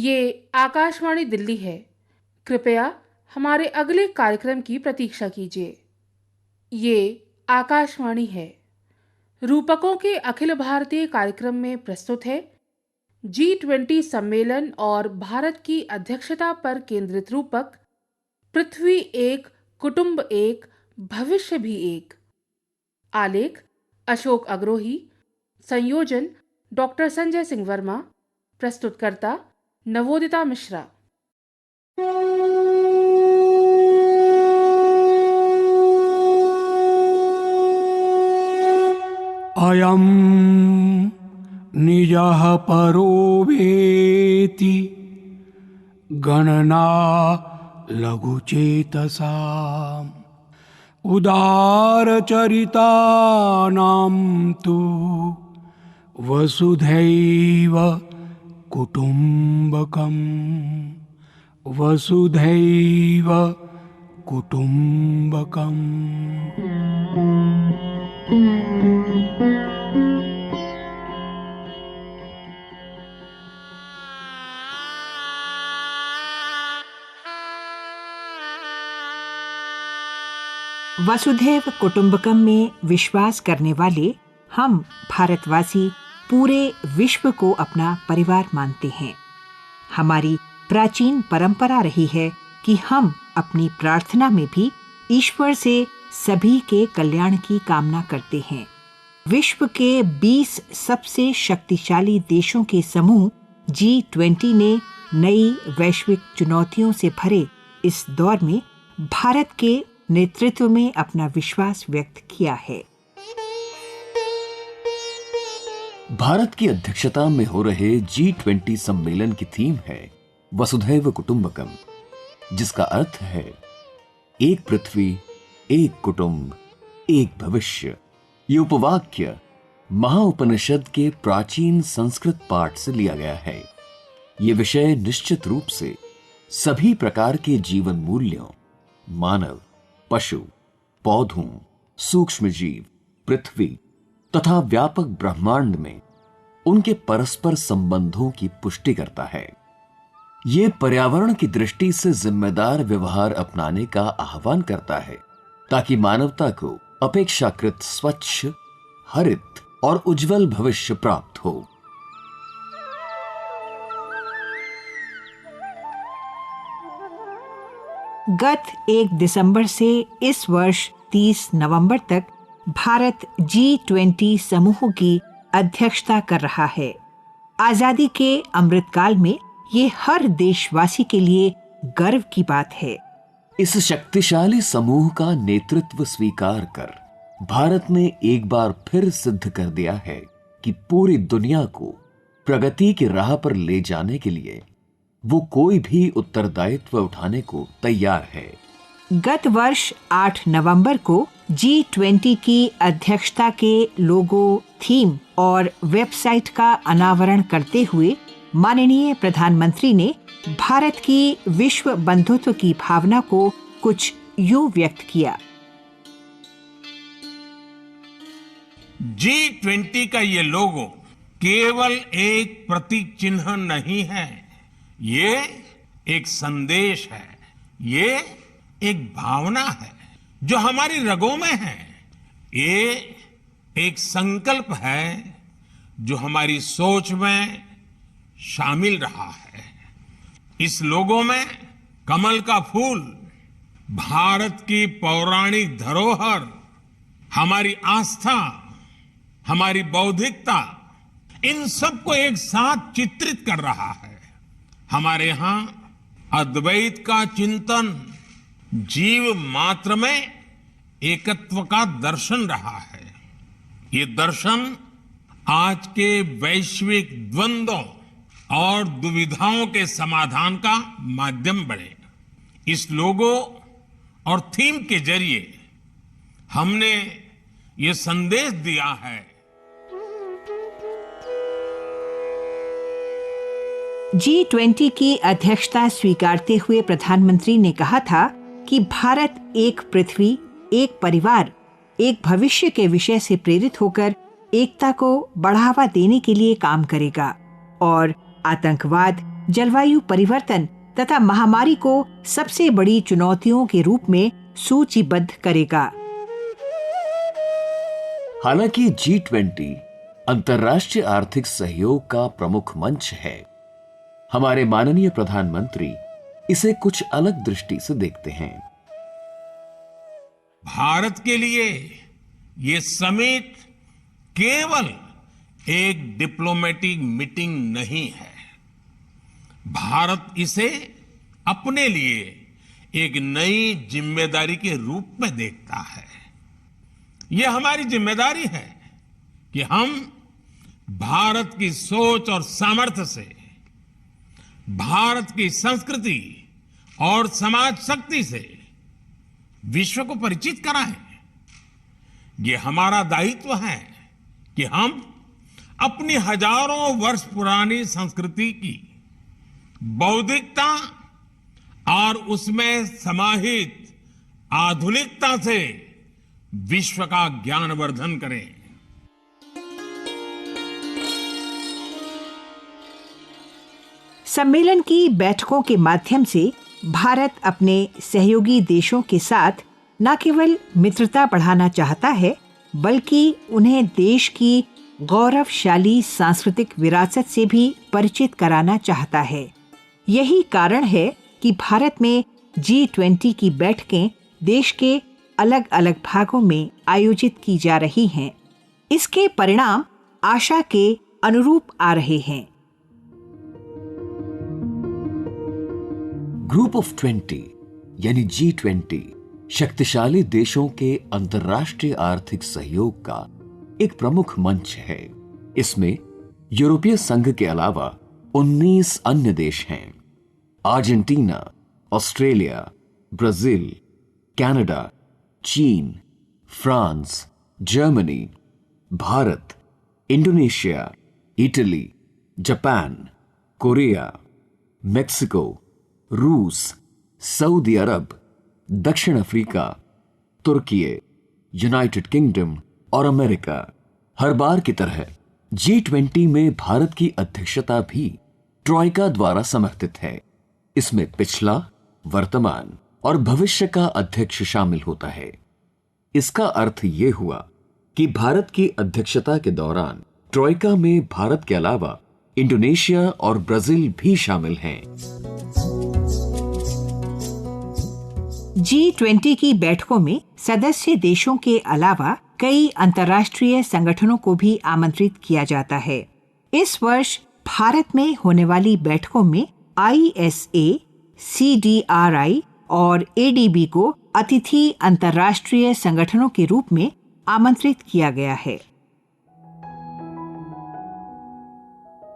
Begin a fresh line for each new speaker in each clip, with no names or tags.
ये आकाशवाणी दिल्ली है। कृपया हमारे अगले कार्यक्रम की प्रतीक्षा कीजिए। ये आकाशवाणी है। रूपकों के अखिल भारतीय कार्यक्रम में प्रस्तुत है G20 सम्मेलन और भारत की अध्यक्षता पर केंद्रित रूपक पृथ्वी एक, कुटुंब एक, भविष्य भी एक। आलेख अशोक अग्रोही, संयोजन डॉक्टर संजय सिंह वर्मा, प्रस्तुतकर्ता नवोदिता मिश्रा।
अयं निजः परो वेति गणना लघुचेतसाम् उदारचरितानां तु वसुधैव कुटुम्बकम् वसुधैव कुटुम्बकम्।
वसुधैव कुटुंबकम में विश्वास करने वाले हम भारतवासी पूरे विश्व को अपना परिवार मानते हैं। हमारी प्राचीन परंपरा रही है कि हम अपनी प्रार्थना में भी ईश्वर से सभी के कल्याण की कामना करते हैं। विश्व के 20 सबसे शक्तिशाली देशों के समूह G20 ने नई वैश्विक चुनौतियों से भरे इस दौर में भारत के नेतृत्व में अपना विश्वास व्यक्त किया है।
भारत की अध्यक्षता में हो रहे G20 सम्मेलन की थीम है वसुधैव कुटुंबकम, जिसका अर्थ है एक पृथ्वी, एक कुटुंब, एक भविष्य। ये उपवाक्य महाउपनिषद के प्राचीन संस्कृत पाठ से लिया गया है। ये विषय निश्चित रूप से सभी प्रकार के जीवन मूल्यों, मानव, पशु, पौधों, सूक्ष्म जीव, पृथ्वी तथा व्यापक ब्रह्मांड में उनके परस्पर संबंधों की पुष्टि करता है। यह पर्यावरण की दृष्टि से जिम्मेदार व्यवहार अपनाने का आह्वान करता है, ताकि मानवता को अपेक्षाकृत स्वच्छ, हरित और उज्जवल भविष्य प्राप्त हो।
गत 1 दिसंबर से इस वर्ष 30 नवंबर तक भारत G20 समूह की अध्यक्षता कर रहा है। आजादी के अमृतकाल में ये हर देशवासी के लिए गर्व की बात है।
इस शक्तिशाली समूह का नेतृत्व स्वीकार कर भारत ने एक बार फिर सिद्ध कर दिया है कि पूरी दुनिया को प्रगति की राह पर ले जाने के लिए वो कोई भी उत्तरदायित्व उठाने को तैयार है।
गत वर्ष 8 नवंबर को G20 की अध्यक्षता के लोगो, थीम और वेबसाइट का अनावरण करते हुए माननीय प्रधानमंत्री ने भारत की विश्व बंधुत्व की भावना को कुछ यूं व्यक्त किया।
G20 का ये लोगो केवल एक प्रतीक चिन्ह नहीं है, ये एक संदेश है, ये एक भावना है जो हमारी रगों में है। ये एक संकल्प है जो हमारी सोच में शामिल रहा है। इस लोगो में कमल का फूल, भारत की पौराणिक धरोहर, हमारी आस्था, हमारी बौद्धिकता, इन सबको एक साथ चित्रित कर रहा है। हमारे यहां अद्वैत का चिंतन जीव मात्र में एकत्व का दर्शन रहा है। ये दर्शन आज के वैश्विक द्वंद्वों और दुविधाओं के समाधान का माध्यम बने। इस लोगो और थीम के जरिए हमने ये संदेश दिया है।
G20 की अध्यक्षता स्वीकारते हुए प्रधानमंत्री ने कहा था कि भारत एक पृथ्वी, एक परिवार, एक भविष्य के विषय से प्रेरित होकर एकता को बढ़ावा देने के लिए काम करेगा और आतंकवाद, जलवायु परिवर्तन तथा महामारी को सबसे बड़ी चुनौतियों के रूप में सूचीबद्ध करेगा।
हालांकि G20 अंतर्राष्ट्रीय आर्थिक सहयोग का प्रमुख मंच है, हमारे माननीय प्रधानमंत्री इसे कुछ अलग दृष्टि से देखते हैं।
भारत के लिए ये समिट केवल एक डिप्लोमेटिक मीटिंग नहीं है। भारत इसे अपने लिए एक नई जिम्मेदारी के रूप में देखता है। यह हमारी जिम्मेदारी है कि हम भारत की सोच और सामर्थ्य से, भारत की संस्कृति और समाज शक्ति से विश्व को परिचित कराएं। ये हमारा दायित्व है कि हम अपनी हजारों वर्ष पुरानी संस्कृति की बौद्धिकता और उसमें समाहित आधुनिकता से विश्व का ज्ञानवर्धन करें।
सम्मेलन की बैठकों के माध्यम से भारत अपने सहयोगी देशों के साथ न केवल मित्रता बढ़ाना चाहता है, बल्कि उन्हें देश की गौरवशाली सांस्कृतिक विरासत से भी परिचित कराना चाहता है। यही कारण है कि भारत में G20 की बैठकें देश के अलग अलग भागों में आयोजित की जा रही हैं। इसके परिणाम आशा के अनुरूप आ रहे हैं।
ग्रुप ऑफ 20 यानी G20 शक्तिशाली देशों के अंतर्राष्ट्रीय आर्थिक सहयोग का एक प्रमुख मंच है। इसमें यूरोपीय संघ के अलावा 19 अन्य देश हैं। अर्जेंटीना, ऑस्ट्रेलिया, ब्राजील, कनाडा, चीन, France, Germany, Bharat, Indonesia, Italy, Japan, Korea, Mexico, रूस, सऊदी अरब, दक्षिण अफ्रीका, तुर्की, यूनाइटेड किंगडम और अमेरिका। हर बार की तरह G20 में भारत की अध्यक्षता भी ट्रॉइका द्वारा समर्थित है। इसमें पिछला, वर्तमान और भविष्य का अध्यक्ष शामिल होता है। इसका अर्थ ये हुआ कि भारत की अध्यक्षता के दौरान ट्रॉइका में भारत के अलावा इंडोनेशिया और ब्राजील भी शामिल हैं।
G20 की बैठकों में सदस्य देशों के अलावा कई अंतर्राष्ट्रीय संगठनों को भी आमंत्रित किया जाता है। इस वर्ष भारत में होने वाली बैठकों में ISA, CDRI और ADB को अतिथि अंतर्राष्ट्रीय संगठनों के रूप में आमंत्रित किया गया है।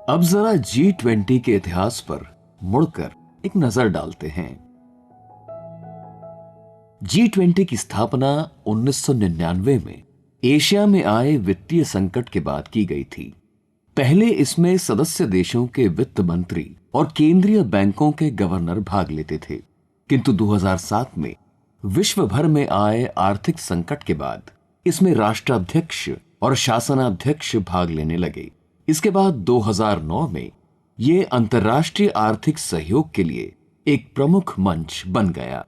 अब जरा G20 के इतिहास पर मुड़कर एक नजर डालते हैं। G20 की स्थापना 1999 में एशिया में आए वित्तीय संकट के बाद की गई थी। पहले इसमें सदस्य देशों के वित्त मंत्री और केंद्रीय बैंकों के गवर्नर भाग लेते थे, किंतु 2007 में विश्व भर में आए आर्थिक संकट के बाद इसमें राष्ट्राध्यक्ष और शासनाध्यक्ष भाग लेने लगे। इसके बाद 2009 में ये अंतर्राष्ट्रीय आर्थिक सहयोग के लिए एक प्रमुख मंच बन गया।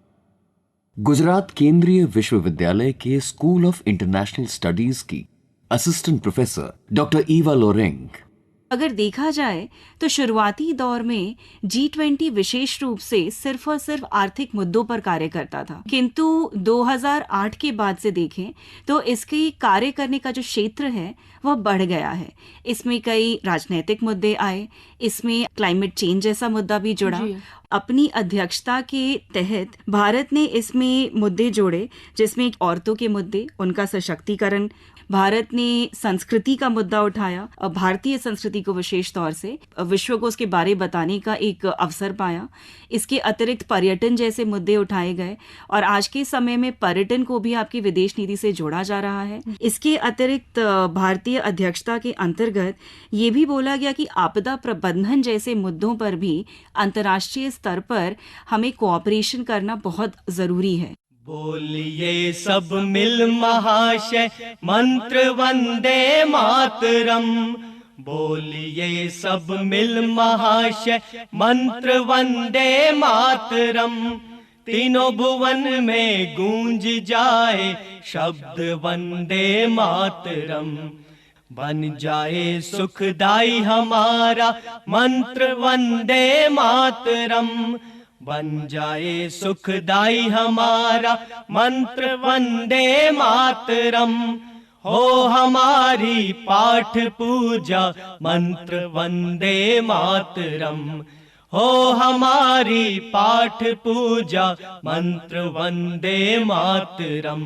गुजरात केंद्रीय विश्वविद्यालय के स्कूल ऑफ इंटरनेशनल स्टडीज की असिस्टेंट प्रोफेसर डॉक्टर ईवा लोरेंग,
अगर देखा जाए तो शुरुआती दौर में G20 विशेष रूप से सिर्फ और सिर्फ आर्थिक मुद्दों पर कार्य करता था, किंतु 2008 के बाद से देखें तो इसके कार्य करने का जो क्षेत्र है वह बढ़ गया है। इसमें कई राजनीतिक मुद्दे आए, इसमें क्लाइमेट चेंज जैसा मुद्दा भी जुड़ा। अपनी अध्यक्षता के तहत भारत ने इसमें मुद्दे जोड़े, जिसमें औरतों के मुद्दे, उनका सशक्तिकरण, भारत ने संस्कृति का मुद्दा उठाया और भारतीय संस्कृति को विशेष तौर से विश्व को उसके बारे बताने का एक अवसर पाया। इसके अतिरिक्त पर्यटन जैसे मुद्दे उठाए गए और आज के समय में पर्यटन को भी आपकी विदेश नीति से जोड़ा जा रहा है। इसके अतिरिक्त भारतीय अध्यक्षता के अंतर्गत ये भी बोला गया कि आपदा प्रबंधन जैसे मुद्दों पर भी अंतर्राष्ट्रीय स्तर पर हमें कोऑपरेशन करना बहुत जरूरी है।
बोलिए सब मिल महाशय मंत्र वंदे मातरम, बोलिए सब मिल महाशय मंत्र वंदे मातरम। तीनों भुवन में गूंज जाए शब्द वंदे मातरम। बन जाए सुखदाई हमारा मंत्र वंदे मातरम। बन जाए सुखदाई हमारा मंत्र वंदे मातरम। हो हमारी पाठ पूजा मंत्र वंदे मातरम। हो हमारी पाठ पूजा मंत्र वंदे मातरम।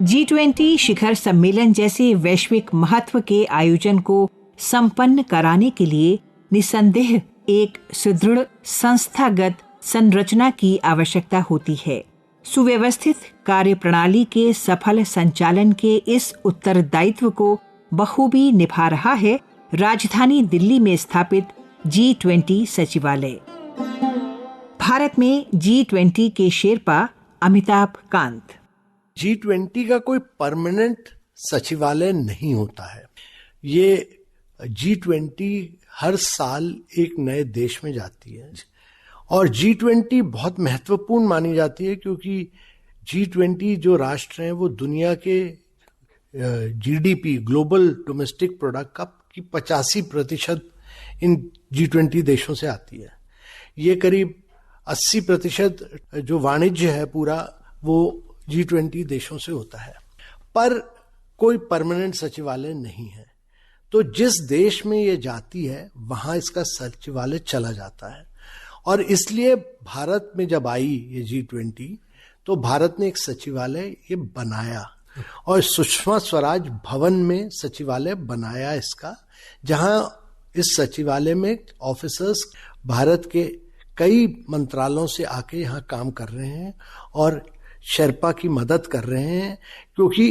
G20 शिखर सम्मेलन जैसे वैश्विक महत्व के आयोजन को संपन्न कराने के लिए निसंदेह एक सुदृढ़ संस्थागत संरचना की आवश्यकता होती है। सुव्यवस्थित कार्यप्रणाली के सफल संचालन के इस उत्तरदायित्व को बखूबी निभा रहा है राजधानी दिल्ली में स्थापित G20 सचिवालय। भारत में G20 के शेरपा अमिताभ कांत।
G20 का कोई परमानेंट सचिवालय नहीं होता है। ये G20 हर साल एक नए देश में जाती है और G20 बहुत महत्वपूर्ण मानी जाती है क्योंकि G20 जो राष्ट्र हैं वो दुनिया के GDP ग्लोबल डोमेस्टिक प्रोडक्ट का की 85% इन G20 देशों से आती है। ये करीब 80% जो वाणिज्य है पूरा वो G20 देशों से होता है, पर कोई परमानेंट सचिवालय नहीं है। तो जिस देश में ये जाती है वहां इसका सचिवालय चला जाता है और इसलिए भारत में जब आई ये G20 तो भारत ने एक सचिवालय ये बनाया और सुषमा स्वराज भवन में सचिवालय बनाया इसका, जहां इस सचिवालय में ऑफिसर्स भारत के कई मंत्रालयों से आके यहाँ काम कर रहे हैं और शेरपा की मदद कर रहे हैं क्योंकि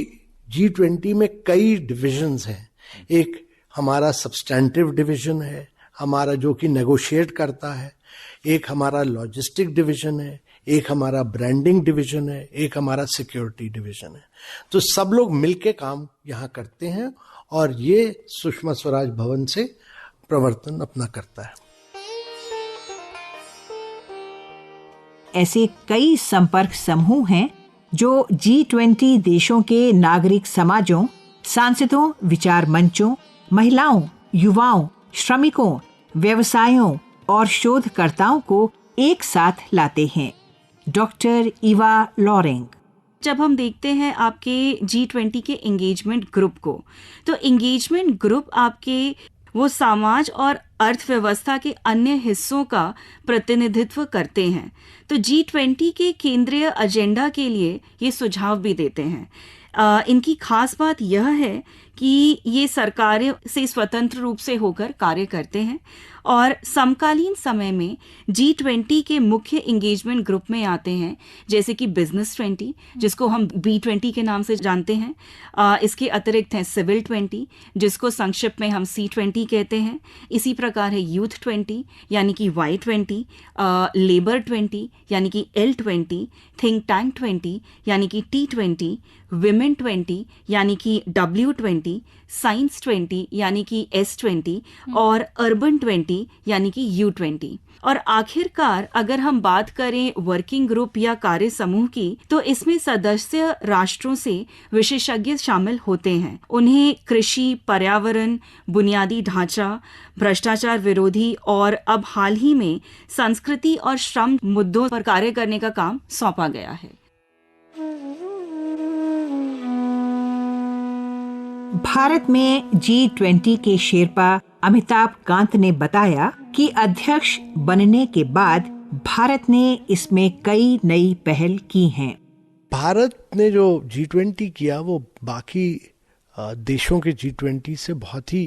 G20 में कई डिविजन्स हैं। एक हमारा सब्सटेंटिव डिवीजन है, हमारा जो कि नेगोशिएट करता है, एक हमारा लॉजिस्टिक डिवीजन है, एक हमारा ब्रांडिंग डिवीजन है, एक हमारा सिक्योरिटी डिवीजन है। तो सब लोग मिलके काम यहाँ करते हैं और ये सुषमा स्वराज भवन से प्रवर्तन अपना करता है।
ऐसे कई संपर्क समूह हैं जो G20 देशों के नागरिक समाजों, सांसदों, विचार मंचों, महिलाओं, युवाओं, श्रमिकों, व्यवसायों और शोधकर्ताओं को एक साथ लाते हैं। डॉक्टर ईवा लॉरेंग।
जब हम देखते हैं आपके G20 के एंगेजमेंट ग्रुप को, तो एंगेजमेंट ग्रुप आपके वो समाज और अर्थव्यवस्था के अन्य हिस्सों का प्रतिनिधित्व करते हैं। तो G20 के केंद्रीय एजेंडा के लिए ये सुझाव भी देते हैं। इनकी खास बात यह है कि ये सरकारों से स्वतंत्र रूप से होकर कार्य करते हैं और समकालीन समय में G20 के मुख्य एंगेजमेंट ग्रुप में आते हैं, जैसे कि बिजनेस 20 जिसको हम B20 के नाम से जानते हैं। इसके अतिरिक्त हैं सिविल 20 जिसको संक्षिप्त में हम C20 कहते हैं। इसी प्रकार है यूथ 20 यानी कि Y20, लेबर 20 यानी कि L20, थिंक टैंक 20 यानी कि T20, विमेन 20 यानी कि W20, साइंस 20 यानी कि S20 और अर्बन 20 यानी कि U20। और आखिरकार अगर हम बात करें वर्किंग ग्रुप या कार्य समूह की, तो इसमें सदस्य राष्ट्रों से विशेषज्ञ शामिल होते हैं। उन्हें कृषि, पर्यावरण, बुनियादी ढांचा, भ्रष्टाचार विरोधी और अब हाल ही में संस्कृति और श्रम मुद्दों पर कार्य करने का काम सौंपा गया है।
भारत में G20 के शेरपा अमिताभ कांत ने बताया कि अध्यक्ष बनने के बाद भारत ने इसमें कई नई पहल की हैं।
भारत ने जो G20 किया वो बाकी देशों के G20 से बहुत ही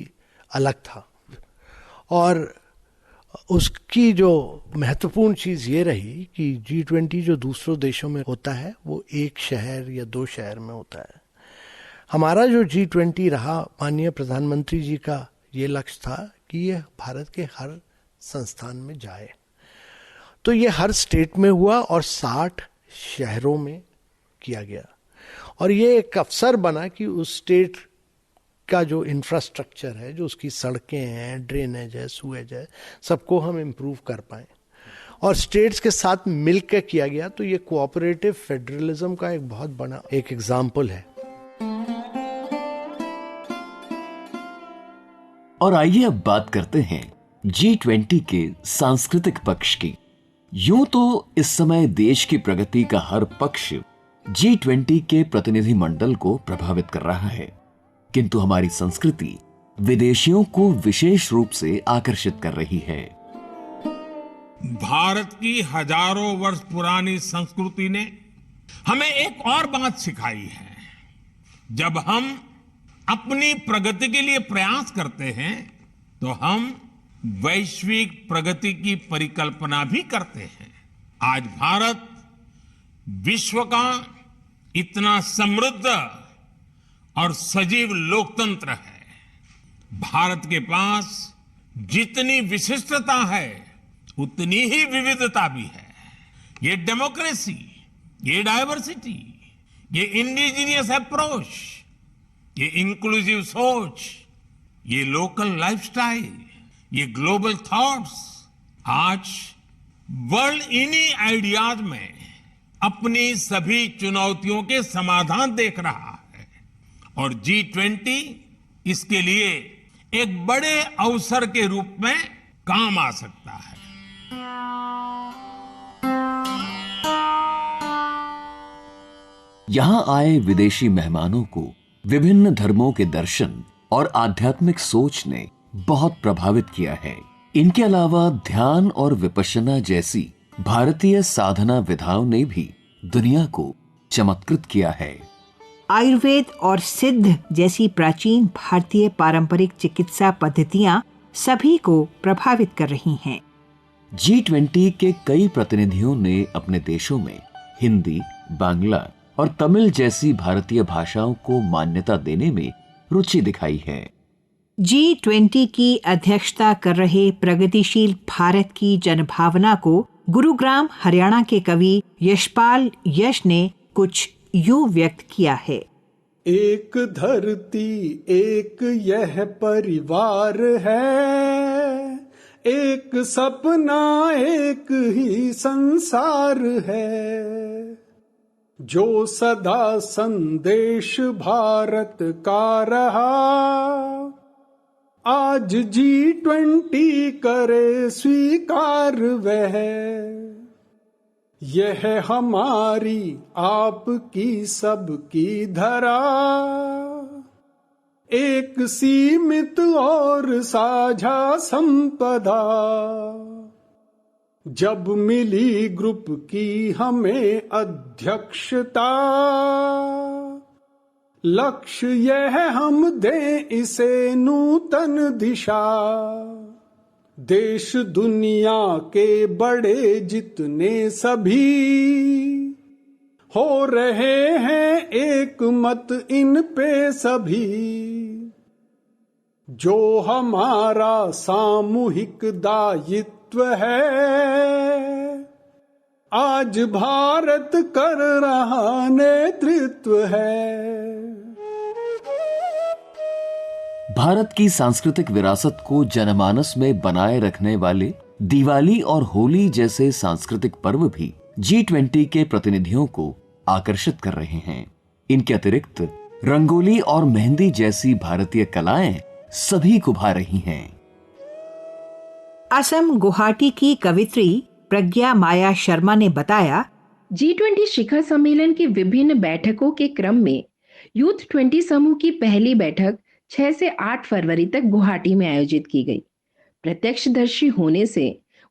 अलग था और उसकी जो महत्वपूर्ण चीज़ ये रही कि G20 जो दूसरों देशों में होता है वो एक शहर या दो शहर में होता है। हमारा जो G20 रहा, माननीय प्रधानमंत्री जी का ये लक्ष्य था कि ये भारत के हर संस्थान में जाए। तो ये हर स्टेट में हुआ और 60 शहरों में किया गया और ये एक अवसर बना कि उस स्टेट का जो इंफ्रास्ट्रक्चर है, जो उसकी सड़कें हैं, ड्रेनेज है, सूएज है, सबको हम इम्प्रूव कर पाएं। और स्टेट्स के साथ मिलकर किया गया, तो ये कोऑपरेटिव फेडरलिज्म का एक बहुत बड़ा एक एग्जाम्पल है।
और आइए अब बात करते हैं G20 के सांस्कृतिक पक्ष की। यूं तो इस समय देश की प्रगति का हर पक्ष G20 के प्रतिनिधि मंडल को प्रभावित कर रहा है, किंतु हमारी संस्कृति विदेशियों को विशेष रूप से आकर्षित कर रही है।
भारत की हजारों वर्ष पुरानी संस्कृति ने हमें एक और बात सिखाई है। जब हम अपनी प्रगति के लिए प्रयास करते हैं तो हम वैश्विक प्रगति की परिकल्पना भी करते हैं। आज भारत विश्व का इतना समृद्ध और सजीव लोकतंत्र है। भारत के पास जितनी विशिष्टता है उतनी ही विविधता भी है। ये डेमोक्रेसी, ये डाइवर्सिटी, ये इंडिजीनियस अप्रोच, ये इंक्लूसिव सोच, ये लोकल लाइफस्टाइल, ये ग्लोबल थॉट्स आज वर्ल्ड इन्हीं आइडियाज में अपनी सभी चुनौतियों के समाधान देख रहा है। और G20 इसके लिए एक बड़े अवसर के रूप में काम आ सकता है।
यहां आए विदेशी मेहमानों को विभिन्न धर्मों के दर्शन और आध्यात्मिक सोच ने बहुत प्रभावित किया है। इनके अलावा ध्यान और विपश्यना जैसी भारतीय साधना विधाओं ने भी दुनिया को चमत्कृत किया है।
आयुर्वेद और सिद्ध जैसी प्राचीन भारतीय पारंपरिक चिकित्सा पद्धतियां सभी को प्रभावित कर रही हैं।
G20 के कई प्रतिनिधियों ने अपने देशों में हिंदी, बांग्ला और तमिल जैसी भारतीय भाषाओं को मान्यता देने में रुचि दिखाई है।
G20 की अध्यक्षता कर रहे प्रगतिशील भारत की जनभावना को गुरुग्राम हरियाणा के कवि यशपाल यश ने कुछ यूं व्यक्त किया है।
एक धरती एक यह परिवार है, एक सपना एक ही संसार है, जो सदा संदेश भारत का रहा, आज G20 करे स्वीकार वह, यह हमारी आपकी सबकी धरा, एक सीमित और साझा संपदा, जब मिली ग्रुप की हमें अध्यक्षता, लक्ष्य यह हम दें इसे नूतन दिशा, देश दुनिया के बड़े जितने सभी हो रहे हैं एक मत इन पे सभी, जो हमारा सामूहिक दायित्व है, आज भारत कर रहा नेतृत्व है।
भारत की सांस्कृतिक विरासत को जनमानस में बनाए रखने वाले दिवाली और होली जैसे सांस्कृतिक पर्व भी G20 के प्रतिनिधियों को आकर्षित कर रहे हैं। इनके अतिरिक्त रंगोली और मेहंदी जैसी भारतीय कलाएं सभी को भा रही हैं।
असम गुवाहाटी की कवित्री प्रज्ञा माया शर्मा ने बताया,
G20 शिखर सम्मेलन की विभिन्न बैठकों के क्रम में यूथ 20 समूह की पहली बैठक 6 से 8 फरवरी तक गुवाहाटी में आयोजित की गई। प्रत्यक्षदर्शी होने से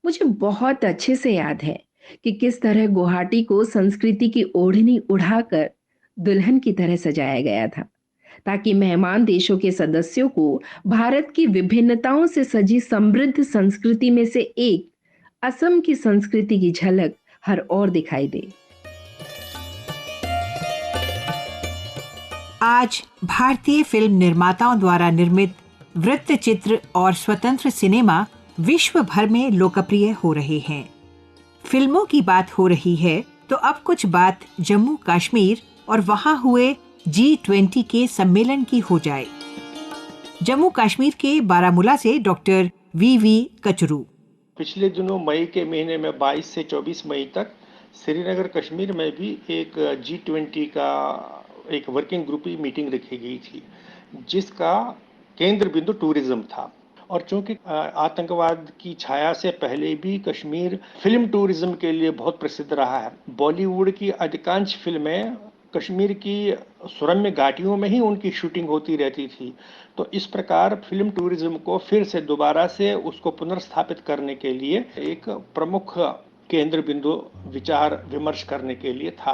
मुझे बहुत अच्छे से याद है कि किस तरह गुवाहाटी को संस्कृति की ओढ़नी उड़ाकर दुल्हन की तरह सजाया गया था, ताकि मेहमान देशों के सदस्यों को भारत की विभिन्नताओं से सजी समृद्ध संस्कृति में से एक असम की संस्कृति की झलक हर ओर दिखाई दे।
आज भारतीय फिल्म निर्माताओं द्वारा निर्मित वृत्तचित्र और स्वतंत्र सिनेमा विश्व भर में लोकप्रिय हो रहे हैं। फिल्मों की बात हो रही है तो अब कुछ बात जम्मू कश्मीर और वहां हुए G20 के सम्मेलन की हो जाए। जम्मू कश्मीर के बारामूला से डॉक्टर वी कचरू।
पिछले दिनों मई के महीने में 22 से 24 मई तक श्रीनगर कश्मीर में भी एक G20 का एक वर्किंग ग्रुप की मीटिंग रखी गई थी, जिसका केंद्र बिंदु टूरिज्म था। और चूंकि आतंकवाद की छाया से पहले भी कश्मीर फिल्म टूरिज्म के लिए बहुत प्रसिद्ध रहा है। बॉलीवुड की अधिकांश फिल्में कश्मीर की सुरम्य घाटियों में ही उनकी शूटिंग होती रहती थी। तो इस प्रकार फिल्म टूरिज्म को फिर से दोबारा से उसको पुनर्स्थापित करने के लिए एक प्रमुख केंद्र बिंदु विचार विमर्श करने के लिए था।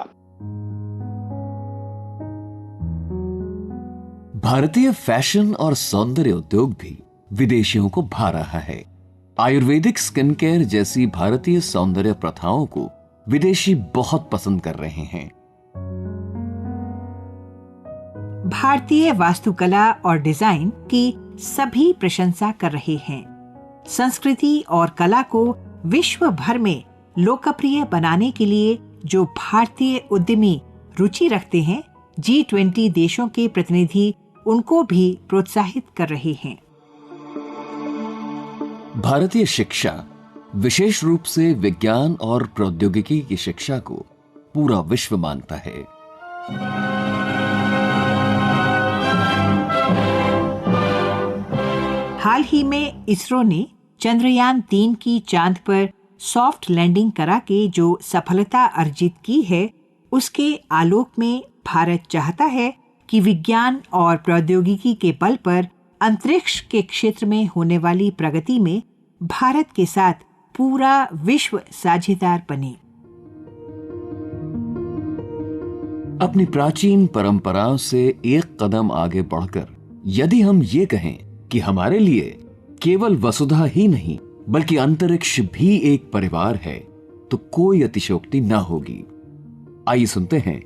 भारतीय फैशन और सौंदर्य उद्योग भी विदेशियों को भा रहा है। आयुर्वेदिक स्किन केयर जैसी भारतीय सौंदर्य प्रथाओं को विदेशी बहुत पसंद कर रहे हैं।
भारतीय वास्तुकला और डिजाइन की सभी प्रशंसा कर रहे हैं। संस्कृति और कला को विश्व भर में लोकप्रिय बनाने के लिए जो भारतीय उद्यमी रुचि रखते हैं, G20 देशों के प्रतिनिधि उनको भी प्रोत्साहित कर रहे हैं।
भारतीय शिक्षा, विशेष रूप से विज्ञान और प्रौद्योगिकी की शिक्षा को पूरा विश्व मानता है।
हाल ही में इसरो ने चंद्रयान 3 की चांद पर सॉफ्ट लैंडिंग करा के जो सफलता अर्जित की है, उसके आलोक में भारत चाहता है कि विज्ञान और प्रौद्योगिकी के बल पर अंतरिक्ष के क्षेत्र में होने वाली प्रगति में भारत के साथ पूरा विश्व साझेदार बने।
अपनी प्राचीन परंपराओं से एक कदम आगे बढ़कर यदि हम ये कहें कि हमारे लिए केवल वसुधा ही नहीं बल्कि अंतरिक्ष भी एक परिवार है, तो कोई अतिशयोक्ति न होगी। आइए सुनते हैं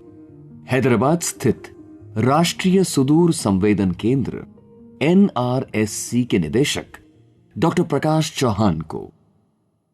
हैदराबाद स्थित राष्ट्रीय सुदूर संवेदन केंद्र NRSC के निदेशक डॉक्टर प्रकाश चौहान को।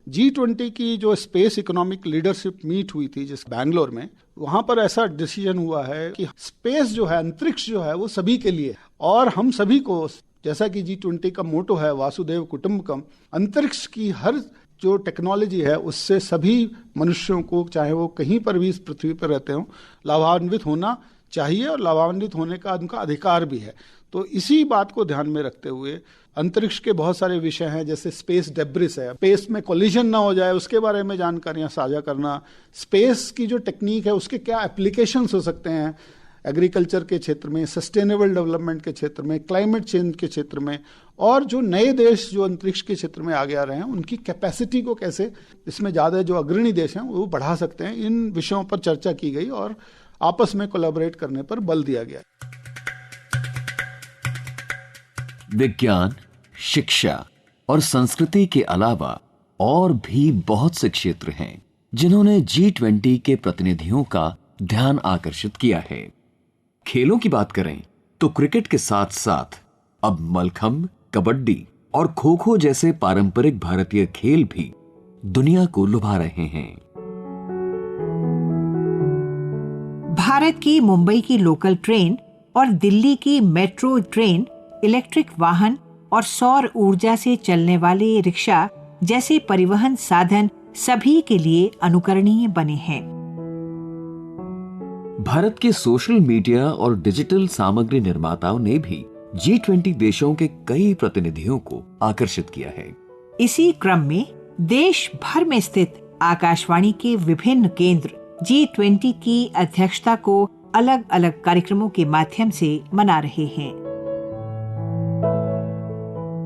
G20 की जो स्पेस इकोनॉमिक लीडरशिप मीट हुई थी जिस बैंगलोर में, वहां पर ऐसा डिसीजन हुआ है कि स्पेस जो है, अंतरिक्ष जो है, वो सभी के लिए, और हम सभी को, जैसा कि G20 का मोटो है वासुदेव कुटुंबकम, अंतरिक्ष की हर जो टेक्नोलॉजी है उससे सभी मनुष्यों को, चाहे वो कहीं पर भी इस पृथ्वी पर रहते हो, लाभान्वित होना चाहिए और लाभान्वित होने का उनका अधिकार भी है। तो इसी बात को ध्यान में रखते हुए अंतरिक्ष के बहुत सारे विषय हैं, जैसे स्पेस डेब्रिस है, स्पेस में कोलिजन ना हो जाए उसके बारे में जानकारियां साझा करना, स्पेस की जो टेक्निक है उसके क्या एप्लीकेशंस हो सकते हैं एग्रीकल्चर के क्षेत्र में, सस्टेनेबल डेवलपमेंट के क्षेत्र में, क्लाइमेट चेंज के क्षेत्र में, और जो नए देश जो अंतरिक्ष के क्षेत्र में आगे आ रहे हैं उनकी कैपेसिटी को कैसे इसमें ज़्यादा जो अग्रणी देश हैं वो बढ़ा सकते हैं। इन विषयों पर चर्चा की गई और आपस में कोलैबोरेट करने पर बल दिया गया।
विज्ञान, शिक्षा और संस्कृति के अलावा और भी बहुत से क्षेत्र हैं जिन्होंने G20 के प्रतिनिधियों का ध्यान आकर्षित किया है। खेलों की बात करें तो क्रिकेट के साथ साथ अब मलखंभ, कबड्डी और खो-खो जैसे पारंपरिक भारतीय खेल भी दुनिया को लुभा रहे हैं।
भारत की मुंबई की लोकल ट्रेन और दिल्ली की मेट्रो ट्रेन इलेक्ट्रिक वाहन और सौर ऊर्जा से चलने वाले रिक्शा जैसे परिवहन साधन सभी के लिए अनुकरणीय बने हैं।
भारत के सोशल मीडिया और डिजिटल सामग्री निर्माताओं ने भी G20 देशों के कई प्रतिनिधियों को आकर्षित किया है।
इसी क्रम में देश भर में स्थित आकाशवाणी के विभिन्न केंद्र G20 की अध्यक्षता को अलग अलग कार्यक्रमों के माध्यम से मना रहे हैं।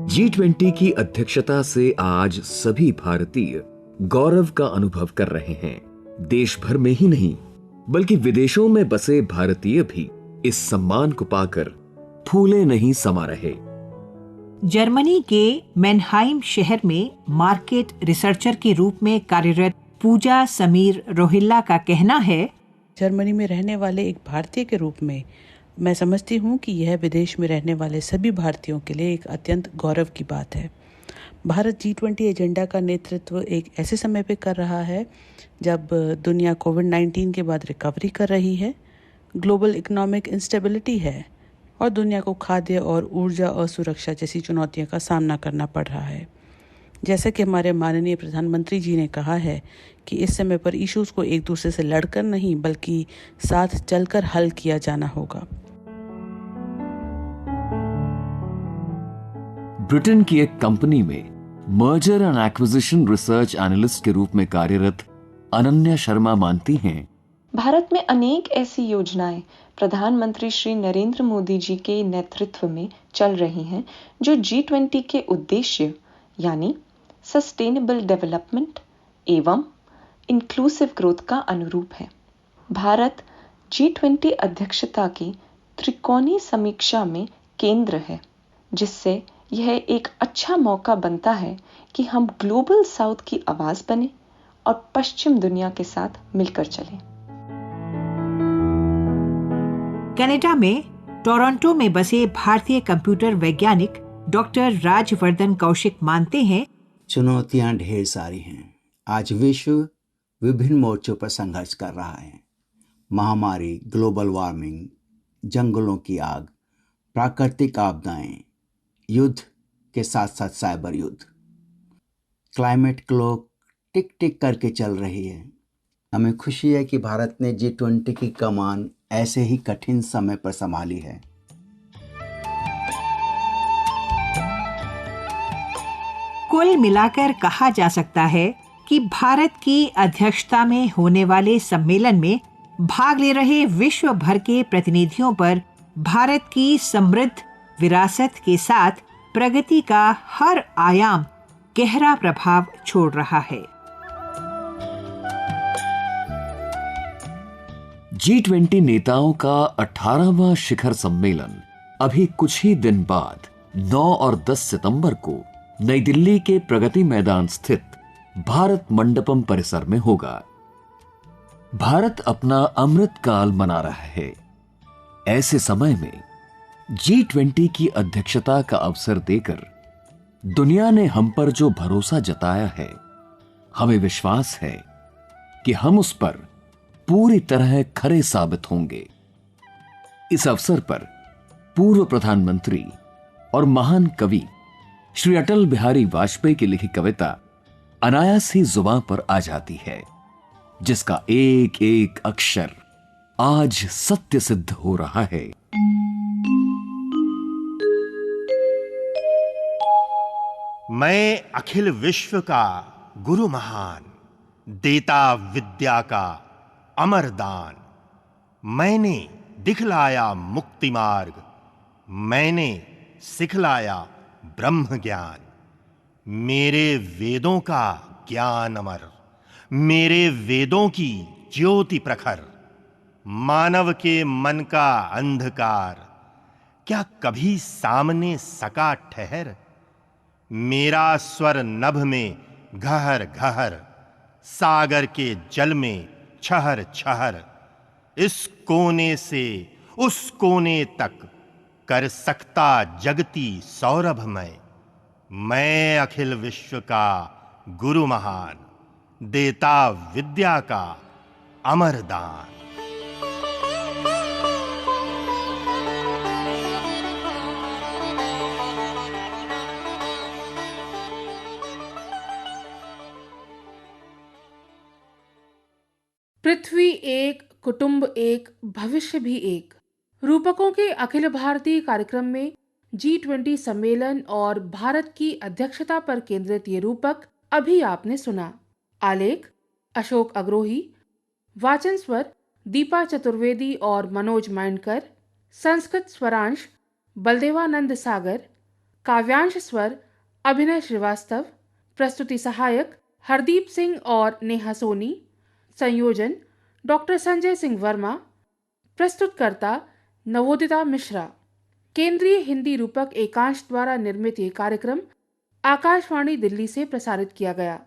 G20 की अध्यक्षता से आज सभी भारतीय गौरव का अनुभव कर रहे हैं। देश भर में ही नहीं बल्कि विदेशों में बसे भारतीय भी इस सम्मान को पाकर फूले नहीं समा रहे।
जर्मनी के मेनहाइम शहर में मार्केट रिसर्चर के रूप में कार्यरत पूजा समीर रोहिल्ला का कहना है,
जर्मनी में रहने वाले एक भारतीय के रूप में मैं समझती हूँ कि यह विदेश में रहने वाले सभी भारतीयों के लिए एक अत्यंत गौरव की बात है। भारत G20 एजेंडा का नेतृत्व एक ऐसे समय पे कर रहा है जब दुनिया कोविड-19 के बाद रिकवरी कर रही है, ग्लोबल इकोनॉमिक इंस्टेबिलिटी है, और दुनिया को खाद्य और ऊर्जा असुरक्षा जैसी चुनौतियों का सामना करना पड़ रहा है। जैसा कि हमारे माननीय प्रधानमंत्री जी ने कहा है कि इस समय पर इश्यूज को एक दूसरे से लड़कर नहीं बल्कि साथ चलकर हल किया जाना होगा।
ब्रिटेन की एक कंपनी में merger and acquisition research analyst के रूप में कार्यरत अनन्या शर्मा मानती हैं,
भारत में अनेक ऐसी योजनाएं प्रधानमंत्री श्री नरेंद्र मोदी जी के नेतृत्व में चल रही हैं जो G20 के उद्देश्य यानी सस्टेनेबल डेवलपमेंट एवं इंक्लूसिव ग्रोथ का अनुरूप है। भारत G20 अध्यक्षता की त्रिकोणीय समीक्षा में केंद्र है, जिससे यह एक अच्छा मौका बनता है कि हम ग्लोबल साउथ की आवाज बने और पश्चिम दुनिया के साथ मिलकर चलें।
कनाडा में टोरंटो में बसे भारतीय कंप्यूटर वैज्ञानिक डॉक्टर राजवर्धन कौशिक मानते हैं,
चुनौतियां ढेर सारी हैं। आज विश्व विभिन्न मोर्चों पर संघर्ष कर रहा है। महामारी, ग्लोबल वार्मिंग, जंगलों की आग, प्राकृतिक आपदाएं, युद्ध के साथ साथ साइबर युद्ध। क्लाइमेट क्लॉक टिक टिक करके चल रही है। हमें खुशी है कि भारत ने G20 की कमान ऐसे ही कठिन समय पर संभाली है।
कुल मिलाकर कहा जा सकता है कि भारत की अध्यक्षता में होने वाले सम्मेलन में भाग ले रहे विश्व भर के प्रतिनिधियों पर भारत की समृद्ध विरासत के साथ प्रगति का हर आयाम गहरा प्रभाव छोड़ रहा है।
G20 नेताओं का 18वां शिखर सम्मेलन अभी कुछ ही दिन बाद 9 और 10 सितंबर को नई दिल्ली के प्रगति मैदान स्थित भारत मंडपम परिसर में होगा। भारत अपना अमृत काल मना रहा है। ऐसे समय में G20 की अध्यक्षता का अवसर देकर दुनिया ने हम पर जो भरोसा जताया है, हमें विश्वास है कि हम उस पर पूरी तरह खरे साबित होंगे। इस अवसर पर पूर्व प्रधानमंत्री और महान कवि श्री अटल बिहारी वाजपेयी की लिखी कविता अनायास ही जुबान पर आ जाती है, जिसका एक एक अक्षर आज सत्य सिद्ध हो रहा है।
मैं अखिल विश्व का गुरु महान, देता विद्या का अमर दान। मैंने दिखलाया मुक्ति मार्ग, मैंने सिखलाया ब्रह्म ज्ञान। मेरे वेदों का ज्ञान अमर, मेरे वेदों की ज्योति प्रखर। मानव के मन का अंधकार क्या कभी सामने सका ठहर। मेरा स्वर नभ में घहर घहर, सागर के जल में छहर छहर। इस कोने से उस कोने तक कर सकता जगती सौरभमय। मैं अखिल विश्व का गुरु महान, देता विद्या का अमर दान।
पृथ्वी एक, कुटुंब एक, भविष्य भी एक। रूपकों के अखिल भारतीय कार्यक्रम में G20 सम्मेलन और भारत की अध्यक्षता पर केंद्रित ये रूपक अभी आपने सुना। आलेख अशोक अग्रोही, वाचन स्वर दीपा चतुर्वेदी और मनोज माइंडकर, संस्कृत स्वरांश बलदेवानंद सागर, काव्यांश स्वर अभिनय श्रीवास्तव, प्रस्तुति सहायक हरदीप सिंह और नेहा सोनी, संयोजन डॉक्टर संजय सिंह वर्मा, प्रस्तुतकर्ता नवोदिता मिश्रा। केंद्रीय हिंदी रूपक एकांश द्वारा निर्मित ये कार्यक्रम आकाशवाणी दिल्ली से प्रसारित किया गया।